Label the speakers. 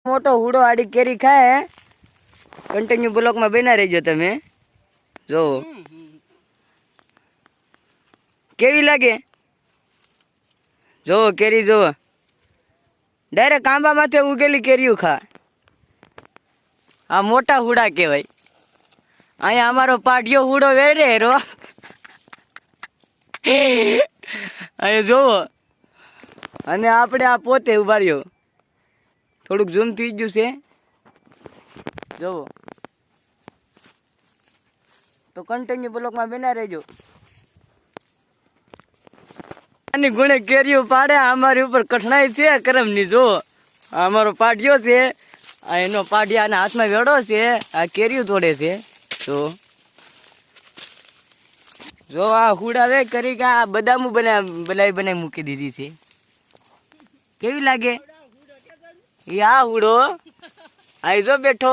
Speaker 1: મોટો હુડો આડી કેરી ખાય કન્ટિન્યુ બ્લોકમાં બના રહેજો તમે જોવો કેવી લાગે જોવો કેરી જોવો ડાયરેક્ટ આંબા માથે ઉગેલી કેરીઓ ખા આ મોટા હુડા કહેવાય અહીંયા અમારો પાટિયો હુડો વેરે રો અહીંયા જોવો અને આપણે આ પોતે ઉભા રહ્યો થોડુંક ઝૂમ થઈ ગયું છે જોવો તો કન્ટિન્યુ બ્લોકમાં બના રહેજો આની ગુણે કેરીઓ પાડે અમારી ઉપર કઠણાઈ છે કરમની જો અમારો પાટિયો છે આ એનો પાટિયાના હાથમાં વેડો છે આ કેરીઓ તોડે છે જો આ હુડાવે કરી કે આ બદામું બનાવી મૂકી દીધી છે કેવી લાગે આ હુડો આ જો બેઠો